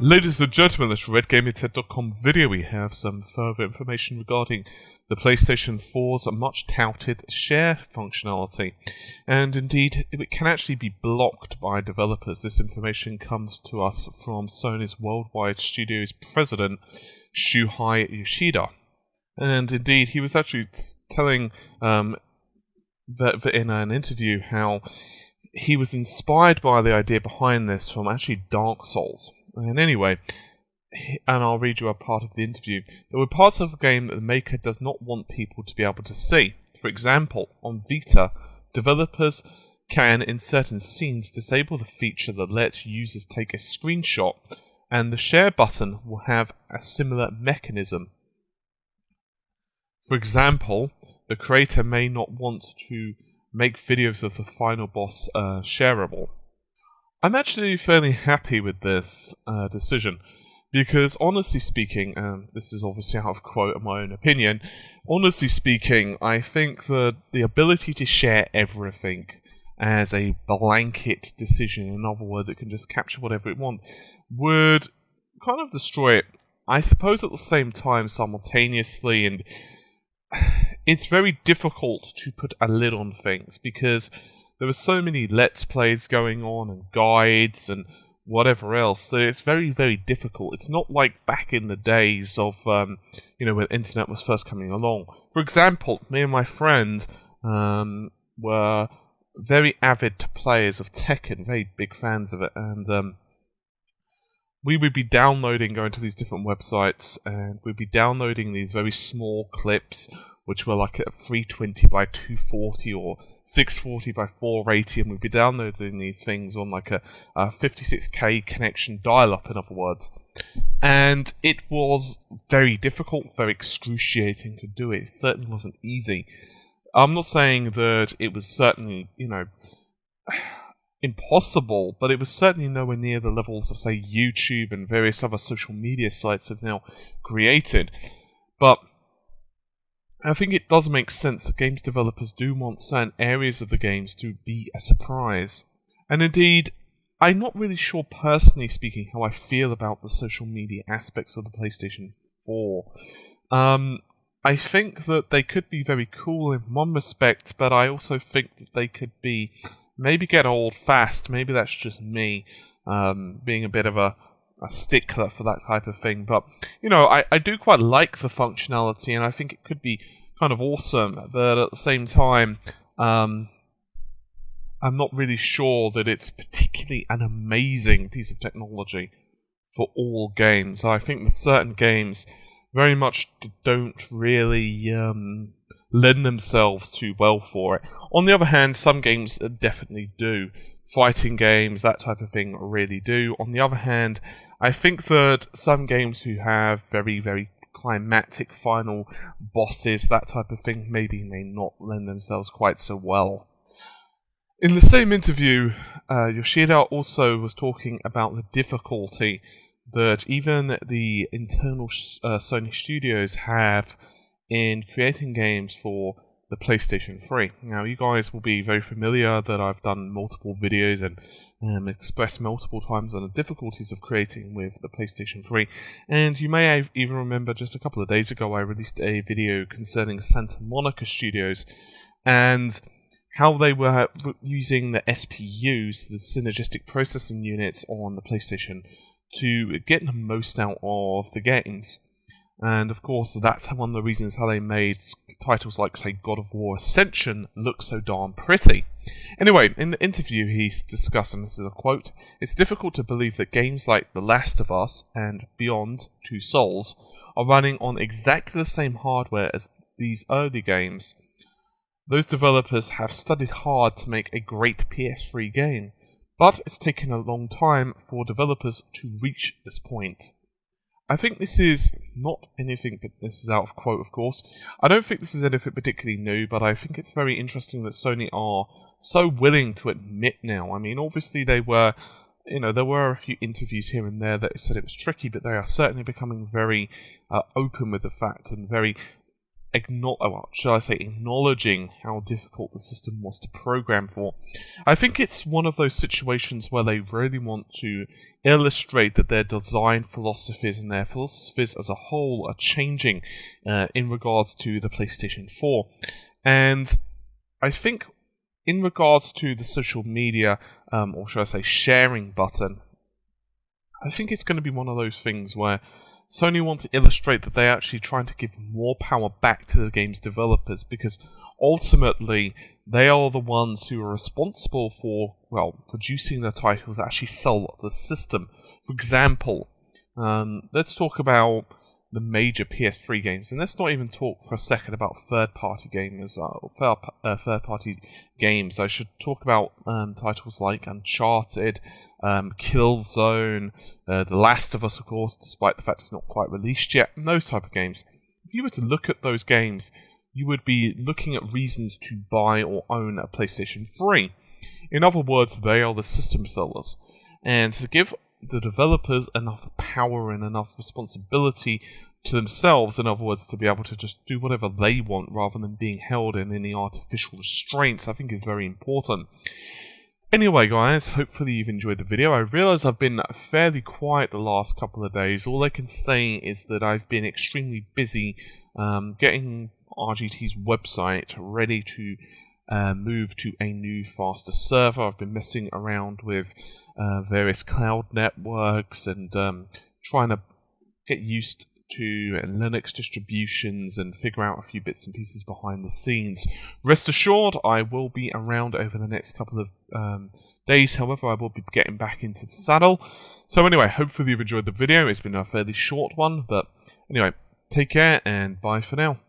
Ladies and gentlemen, this RedGamerTech.com video, we have some further information regarding the PlayStation 4's much touted share functionality. And indeed, it can actually be blocked by developers. This information comes to us from Sony's Worldwide Studios president, Shuhei Yoshida. And indeed, he was actually telling that in an interview how he was inspired by the idea behind this from actually Dark Souls. And anyway, and I'll read you a part of the interview. There were parts of the game that the maker does not want people to be able to see. For example, on Vita, developers can, in certain scenes, disable the feature that lets users take a screenshot, and the share button will have a similar mechanism. For example, the creator may not want to make videos of the final boss shareable. I'm actually fairly happy with this decision, because honestly speaking, this is obviously out of quote of my own opinion, honestly speaking, I think that the ability to share everything as a blanket decision, in other words, it can just capture whatever it wants, would kind of destroy it. I suppose at the same time, simultaneously, and it's very difficult to put a lid on things, because there are so many Let's Plays going on, and guides, and whatever else, so it's very, very difficult. It's not like back in the days of, when the internet was first coming along. For example, me and my friend were very avid players of Tekken, very big fans of it, and we would be going to these different websites, and we'd be downloading these very small clips, which were like a 320 by 240 or 640 by 480, and we'd be downloading these things on like a 56k connection dial-up, in other words. And it was very difficult, very excruciating to do it. It certainly wasn't easy. I'm not saying that it was certainly, impossible, but it was certainly nowhere near the levels of, say, YouTube and various other social media sites have now created. But I think it does make sense that games developers do want certain areas of the games to be a surprise. And indeed, I'm not really sure, personally speaking, how I feel about the social media aspects of the PlayStation 4. I think that they could be very cool in one respect, but I also think that they could be maybe get old fast. Maybe that's just me being a bit of a stickler for that type of thing, but I do quite like the functionality, and I think it could be kind of awesome, but at the same time I'm not really sure that it's particularly an amazing piece of technology for all games. I think that certain games very much don't really lend themselves too well for it. On the other hand, some games definitely do. Fighting games, that type of thing, really do. On the other hand, I think that some games who have very, very climactic final bosses, that type of thing, maybe may not lend themselves quite so well. In the same interview, Yoshida also was talking about the difficulty that even the internal Sony studios have in creating games for the PlayStation 3. Now, you guys will be very familiar that I've done multiple videos and expressed multiple times on the difficulties of creating with the PlayStation 3. And you may even remember just a couple of days ago I released a video concerning Santa Monica Studios and how they were using the SPUs, the Synergistic Processing Units, on the PlayStation to get the most out of the games. And of course, that's one of the reasons how they made titles like, say, God of War Ascension look so darn pretty. Anyway, in the interview he's discussing, this is a quote, "It's difficult to believe that games like The Last of Us and Beyond Two Souls are running on exactly the same hardware as these early games. Those developers have studied hard to make a great PS3 game, but it's taken a long time for developers to reach this point." I think this is not anything, but this is out of quote, of course. I don't think this is anything particularly new, but I think it's very interesting that Sony are so willing to admit now. I mean, obviously they were, there were a few interviews here and there that said it was tricky, but they are certainly becoming very open with the fact and very acknowledging how difficult the system was to program for. I think it's one of those situations where they really want to illustrate that their design philosophies and their philosophies as a whole are changing in regards to the PlayStation 4. And I think in regards to the social media, or should I say sharing button, I think it's going to be one of those things where Sony want to illustrate that they're actually trying to give more power back to the game's developers, because ultimately they are the ones who are responsible for, well, producing the titles that actually sell the system. For example, let's talk about the major PS3 games, and let's not even talk for a second about third-party games. Third-party games. I should talk about titles like Uncharted, Killzone, The Last of Us, of course, despite the fact it's not quite released yet, and those type of games. If you were to look at those games, you would be looking at reasons to buy or own a PlayStation 3. In other words, they are the system sellers, and to give the developers enough power and enough responsibility to themselves, in other words, to be able to just do whatever they want rather than being held in any artificial restraints, I think is very important. Anyway guys, hopefully you've enjoyed the video. I realise I've been fairly quiet the last couple of days. All I can say is that I've been extremely busy getting RGT's website ready to move to a new, faster server. I've been messing around with various cloud networks and trying to get used to Linux distributions and figure out a few bits and pieces behind the scenes. Rest assured, I will be around over the next couple of days. However, I will be getting back into the saddle. So anyway, hopefully you've enjoyed the video. It's been a fairly short one, but anyway, take care and bye for now.